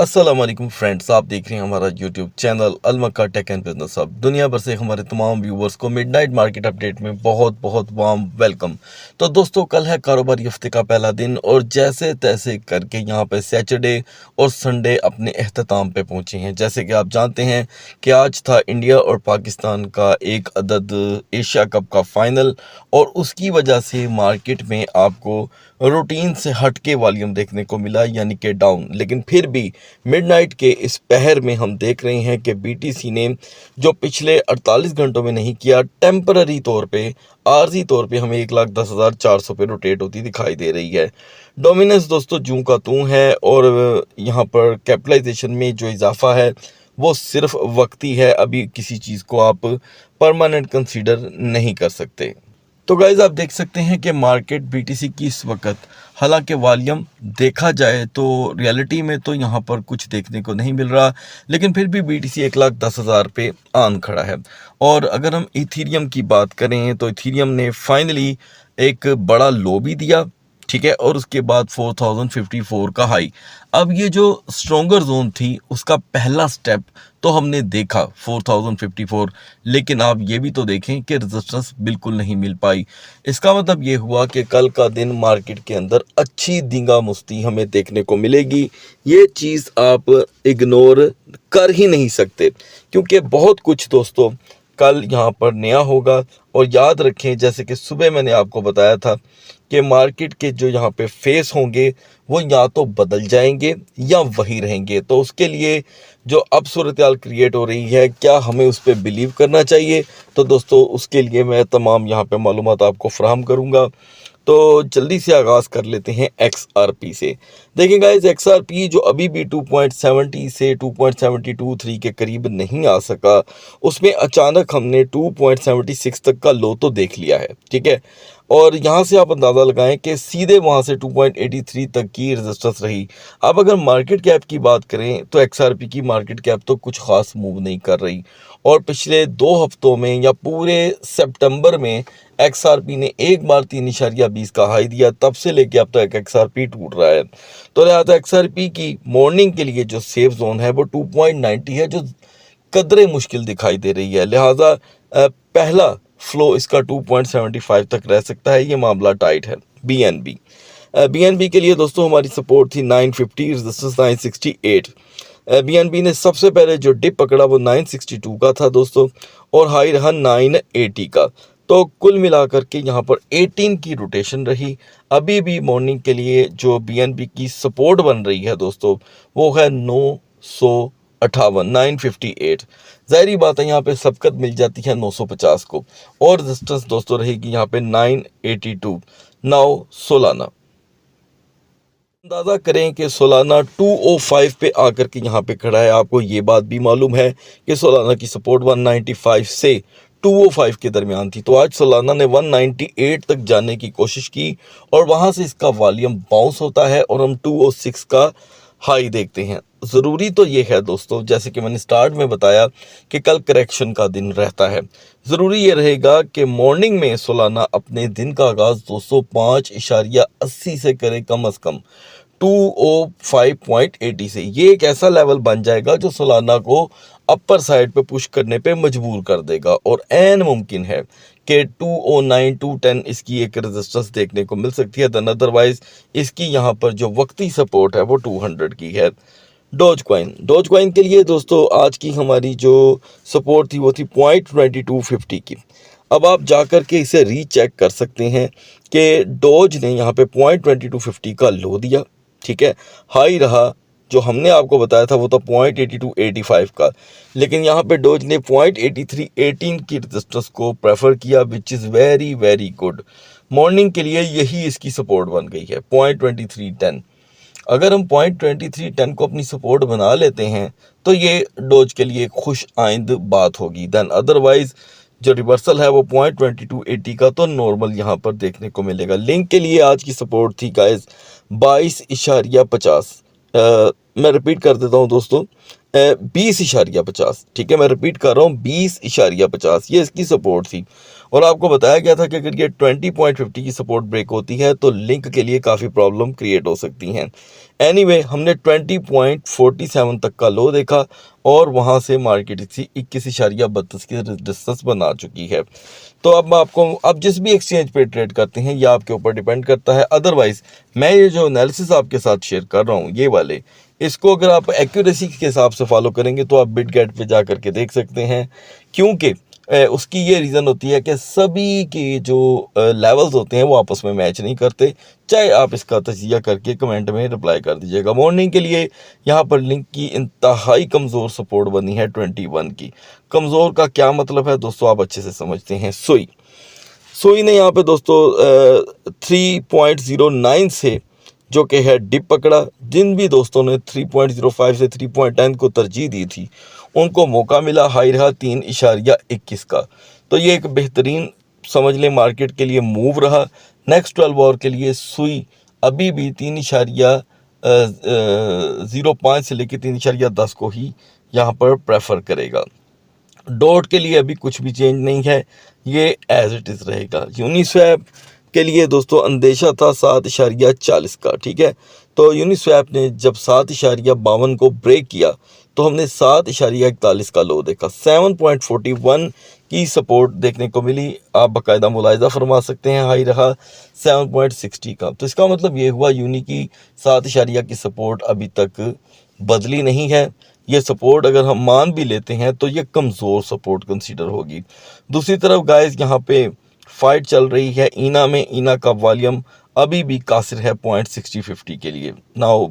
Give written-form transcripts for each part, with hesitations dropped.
अस्सलाम वालेकुम फ्रेंड्स, आप देख रहे हैं हमारा YouTube channel Almakka tech and business hub. दुनिया भर से हमारे तमाम व्यूवर्स को मिडनाइट मार्केट अपडेट में बहुत बहुत वार्म वेलकम। तो दोस्तों, कल है कारोबारी हफ्ते का पहला दिन और जैसे तैसे करके यहाँ पे सैटरडे और संडे अपने अख्ताम पे पहुँचे हैं। जैसे कि आप जानते हैं कि आज था इंडिया और पाकिस्तान का एक अदद एशिया कप का फाइनल और उसकी वजह से मार्केट में आपको रूटीन से हटके वॉल्यूम देखने को मिला, यानी कि डाउन। लेकिन फिर भी मिडनाइट के इस पहर में हम देख रहे हैं कि बीटीसी ने जो पिछले 48 घंटों में नहीं किया, टेम्पररी तौर पे आर्जी तौर पे हमें 1,10,400 पे रोटेट होती दिखाई दे रही है। डोमिनेंस दोस्तों जूं का तूं है और यहाँ पर कैपिटलाइजेशन में जो इजाफा है वो सिर्फ वक्ती है। अभी किसी चीज़ को आप परमानेंट कंसीडर नहीं कर सकते। तो गाइज आप देख सकते हैं कि मार्केट बीटीसी की इस वक्त, हालांकि वॉल्यूम देखा जाए तो रियलिटी में तो यहाँ पर कुछ देखने को नहीं मिल रहा, लेकिन फिर भी बीटीसी 1,10,000 पे आन खड़ा है। और अगर हम इथीरियम की बात करें तो इथीरियम ने फाइनली एक बड़ा लो भी दिया, ठीक है, और उसके बाद 4054 का हाई। अब ये जो स्ट्रॉन्गर जोन थी उसका पहला स्टेप तो हमने देखा 4054, लेकिन आप ये भी तो देखें कि रेजिस्टेंस बिल्कुल नहीं मिल पाई। इसका मतलब ये हुआ कि कल का दिन मार्केट के अंदर अच्छी दींगा मुस्ती हमें देखने को मिलेगी। ये चीज़ आप इग्नोर कर ही नहीं सकते, क्योंकि बहुत कुछ दोस्तों कल यहाँ पर नया होगा। और याद रखें, जैसे कि सुबह मैंने आपको बताया था कि मार्केट के जो यहाँ पे फेस होंगे वो या तो बदल जाएंगे या वही रहेंगे। तो उसके लिए जो अब सूरत हाल क्रिएट हो रही है, क्या हमें उस पर बिलीव करना चाहिए? तो दोस्तों उसके लिए मैं तमाम यहाँ पे मालूमात आपको फराहम करूँगा। तो जल्दी से आगाज़ कर लेते हैं XRP से। देखिए गाइस, XRP जो अभी भी 2.70 से 2.723 के करीब नहीं आ सका, उसमें अचानक हमने 2.76 तक का लो तो देख लिया है, ठीक है। और यहाँ से आप अंदाज़ा लगाएं कि सीधे वहाँ से 2.83 तक की रेजिस्टेंस रही। अब अगर मार्केट कैप की बात करें तो XRP की मार्केट कैप तो कुछ ख़ास मूव नहीं कर रही। और पिछले 2 हफ्तों में या पूरे सितंबर में XRP ने एक बार 3.20 का हाई दिया, तब से लेके अब तक XRP टूट रहा है। तो लिहाजा XRP की मॉर्निंग के लिए जो सेफ जोन है वो 2.90 है, जो कदरे मुश्किल दिखाई दे रही है। लिहाजा पहला फ्लो इसका 2.75 तक रह सकता है। ये मामला टाइट है। BNB के लिए दोस्तों हमारी सपोर्ट थी 950, रेजिस्टेंस 968। BNB ने सबसे पहले जो डिप पकड़ा वो 962 का था दोस्तों, और हाई रहा 980 का। तो कुल मिलाकर के यहाँ पर 18 की रोटेशन रही। अभी भी मॉर्निंग के लिए जो BNB की सपोर्ट बन रही है दोस्तों वो है 958, 958। ज़ाहिरी बात है यहाँ पे सबकत मिल जाती है 950 को, और रेजिस्टेंस दोस्तों रहेगी यहाँ पे 982। नाउ सोलाना, अंदाज़ा करें कि सोलाना 205 पे आकर के यहाँ पे खड़ा है। आपको ये बात भी मालूम है कि सोलाना की सपोर्ट 195 से 205 के दरमियान थी। तो आज सोलाना ने 198 तक जाने की कोशिश की और वहाँ से इसका वॉल्यूम बाउंस होता है और हम 206 का हाई देखते हैं। ज़रूरी तो ये है दोस्तों, जैसे कि मैंने स्टार्ट में बताया कि कल करेक्शन का दिन रहता है। ज़रूरी ये रहेगा कि मॉर्निंग में सोलाना अपने दिन का आगाज़ 205.80 से करे, कम अज़ कम 205.80 से। ये एक ऐसा लेवल बन जाएगा जो सोलाना को अपर साइड पे पुश करने पे मजबूर कर देगा। और ऐन मुमकिन है कि 209 210 इसकी एक रेजिस्टेंस देखने को मिल सकती है। देन अदरवाइज इसकी यहाँ पर जो वक्ती सपोर्ट है वो 200 की है। डोज कॉइन के लिए दोस्तों आज की हमारी जो सपोर्ट थी वो थी 0.2250 की। अब आप जाकर के इसे रीचेक कर सकते हैं कि डोज ने यहाँ पे 0.2250 का लो दिया, ठीक है। हाई रहा जो हमने आपको बताया था वो था 0.8285 का, लेकिन यहाँ पे डोज ने 0.8318 की रेजिस्टेंस को प्रेफर किया, which is very very good. Morning के लिए यही इसकी सपोर्ट बन गई है 0.2310। अगर हम 0.2310 को अपनी सपोर्ट बना लेते हैं तो ये डोज के लिए खुश आइंद बात होगी। दैन अदरवाइज जो रिवर्सल है वो 0.2280 का तो नॉर्मल यहाँ पर देखने को मिलेगा। लिंक के लिए आज की सपोर्ट थी गाइस 22.50। मैं रिपीट कर देता हूँ दोस्तों, 20.50, ठीक है, मैं रिपीट कर रहा हूँ 20.50, ये इसकी सपोर्ट थी। और आपको बताया गया था कि अगर ये 20.50 की सपोर्ट ब्रेक होती है तो लिंक के लिए काफ़ी प्रॉब्लम क्रिएट हो सकती हैं। एनीवे, हमने 20.47 तक का लो देखा और वहाँ से मार्केट इसी 21.32 की रेजिस्टेंस बना चुकी है। तो अब जिस भी एक्सचेंज पे ट्रेड करते हैं ये आपके ऊपर डिपेंड करता है। अदरवाइज़ मैं ये जो एनालिसिस आपके साथ शेयर कर रहा हूँ ये वाले, इसको अगर आप एक्यूरेसी के हिसाब से फॉलो करेंगे तो आप बिटगेट पे जा करके देख सकते हैं, क्योंकि उसकी ये रीज़न होती है कि सभी के जो लेवल्स होते हैं वो आपस में मैच नहीं करते। चाहे आप इसका तजिया करके कमेंट में रिप्लाई कर दीजिएगा। मॉर्निंग के लिए यहाँ पर लिंक की इंतहाई कमज़ोर सपोर्ट बनी है 21 की। कमज़ोर का क्या मतलब है दोस्तों, आप अच्छे से समझते हैं। सोई ने यहाँ पे दोस्तों 3.09 से जो कि है डिप पकड़ा। जिन भी दोस्तों ने 3.05 से 3.10 को तरजीह दी थी उनको मौका मिला, हाई रहा 3.21 का। तो ये एक बेहतरीन समझ लें मार्केट के लिए मूव रहा। नेक्स्ट 12 आवर के लिए सुई अभी भी 3.05 से लेकर 3.10 को ही यहाँ पर प्रेफर करेगा। डॉट के लिए अभी कुछ भी चेंज नहीं है, ये एज इट इज़ रहेगा। यूनिस्वैप के लिए दोस्तों अंदेशा था 7.40 का, ठीक है। तो यूनिस्वैप ने जब 7.52 को ब्रेक किया तो हमने 7.41 का लो देखा। 7.41 की सपोर्ट देखने को मिली, आप बाकायदा मुलाहिजा फरमा सकते हैं। हाई रहा 7.60 का। तो इसका मतलब ये हुआ यूनी की 7 की सपोर्ट अभी तक बदली नहीं है। ये सपोर्ट अगर हम मान भी लेते हैं तो ये कमज़ोर सपोर्ट कंसीडर होगी। दूसरी तरफ गाइस यहाँ पे फाइट चल रही है ईना में। ईना का वॉल्यूम अभी भी कासिर है 0.6050 के लिए। नाउ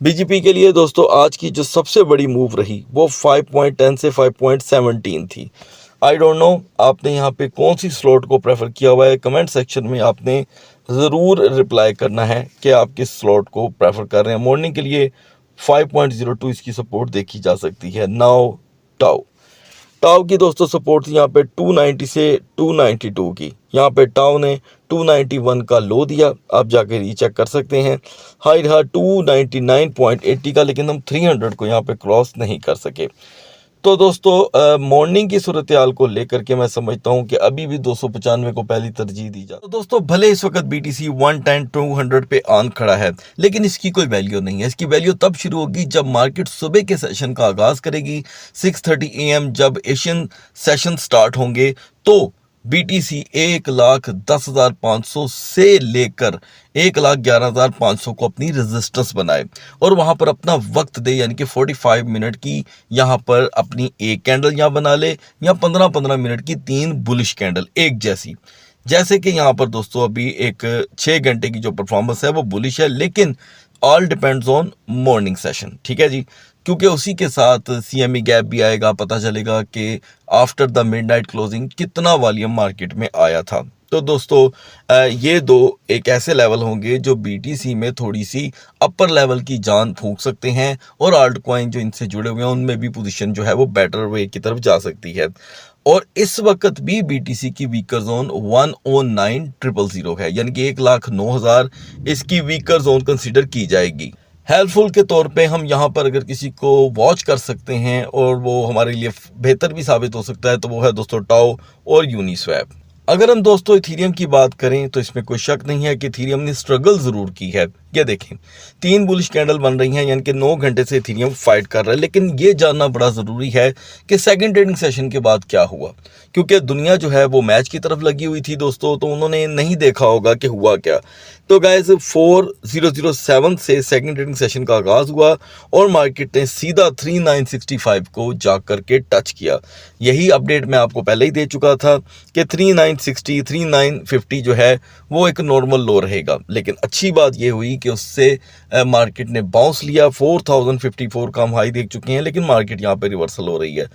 बीजीपी के लिए दोस्तों आज की जो सबसे बड़ी मूव रही वो 5.10 से 5.17 थी। आई डोंट नो आपने यहाँ पे कौन सी स्लॉट को प्रेफर किया हुआ है, कमेंट सेक्शन में आपने ज़रूर रिप्लाई करना है कि आप किस स्लॉट को प्रेफर कर रहे हैं। मॉर्निंग के लिए 5.02 इसकी सपोर्ट देखी जा सकती है। नाउ टाउ की दोस्तों सपोर्ट थी यहाँ पे 290 से 292 की। यहाँ पे टाउ ने 291 का लो दिया, आप जाकर रीचेक कर सकते हैं। हाई रहा 299.80 का, लेकिन हम 300 को यहाँ पे क्रॉस नहीं कर सके। तो दोस्तों मॉर्निंग की सूरत हाल को लेकर के मैं समझता हूं कि अभी भी 295 को पहली तरजीह दी जाए। तो दोस्तों भले इस वक्त बीटीसी 110 200 पे ऑन खड़ा है, लेकिन इसकी कोई वैल्यू नहीं है। इसकी वैल्यू तब शुरू होगी जब मार्केट सुबह के सेशन का आगाज करेगी 6:30 AM। जब एशियन सेशन स्टार्ट होंगे तो बीटीसी 1,10,500 से लेकर 1,11,500 को अपनी रेजिस्टेंस बनाए और वहां पर अपना वक्त दे, यानी कि 45 मिनट की यहाँ पर अपनी एक कैंडल यहाँ बना ले या 15-15 मिनट की 3 बुलिश कैंडल एक जैसी। जैसे कि यहाँ पर दोस्तों अभी एक 6 घंटे की जो परफॉर्मेंस है वो बुलिश है, लेकिन all depends on morning session, ठीक है जी, क्योंकि उसी के साथ सीएमई गैप भी आएगा। पता चलेगा कि आफ्टर द मिडनाइट क्लोजिंग कितना वॉल्यूम मार्केट में आया था। तो दोस्तों ये दो एक ऐसे लेवल होंगे जो बीटीसी में थोड़ी सी अपर लेवल की जान फूंक सकते हैं और आल्ट कॉइन जो इनसे जुड़े हुए हैं उनमें भी पोजीशन जो है वो बेटर वे की तरफ जा सकती है। और इस वक्त भी बीटीसी की वीकर जोन 109,000 है, यानी कि 1,09,000 इसकी वीकर जोन कंसीडर की जाएगी। हेल्पफुल के तौर पे हम यहाँ पर अगर किसी को वॉच कर सकते हैं और वो हमारे लिए बेहतर भी साबित हो सकता है तो वो है दोस्तों टाओ और यूनिस्वैप। अगर हम दोस्तों इथीरियम की बात करें तो इसमें कोई शक नहीं है कि इथीरियम ने स्ट्रगल ज़रूर की है। ये देखें 3 बुलिश कैंडल बन रही हैं, यानी कि 9 घंटे से इथीरियम फाइट कर रहा है। लेकिन ये जानना बड़ा ज़रूरी है कि सेकंड ट्रेडिंग सेशन के बाद क्या हुआ, क्योंकि दुनिया जो है वो मैच की तरफ लगी हुई थी दोस्तों, तो उन्होंने नहीं देखा होगा कि हुआ क्या। तो गाइस 4007 से सेकंड ट्रेडिंग सेशन का आगाज़ हुआ और मार्केट ने सीधा 3965 को जा करके टच किया। यही अपडेट मैं आपको पहले ही दे चुका था कि 3960 3950 जो है वो एक नॉर्मल लो रहेगा। लेकिन अच्छी बात ये हुई कि उससे मार्केट ने बाउंस लिया। 4054 का हम हाई देख चुके हैं, लेकिन मार्केट यहाँ पे रिवर्सल हो रही है।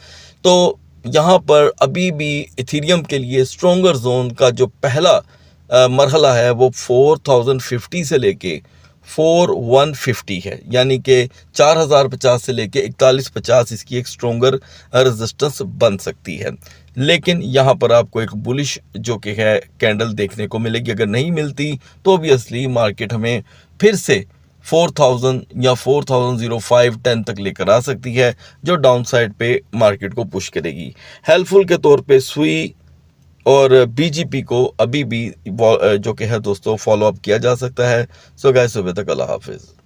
तो यहाँ पर अभी भी इथीरियम के लिए स्ट्रॉन्गर जोन का जो पहला मरहला है वो 4050 से लेके 4150 है, यानी कि 4050 से लेके 4150 इसकी एक स्ट्रॉन्गर रेजिस्टेंस बन सकती है। लेकिन यहाँ पर आपको एक बुलिश जो कि है कैंडल देखने को मिलेगी। अगर नहीं मिलती तो ऑब्वियसली मार्केट हमें फिर से 4000 या 4005-10 तक लेकर आ सकती है, जो डाउन साइड पे मार्केट को पुश करेगी। हेल्पफुल के तौर पे सुई और बीजीपी को अभी भी जो कि है दोस्तों फॉलो अप किया जा सकता है। सो गाइस, सुबह तक अल्लाह हाफिज़।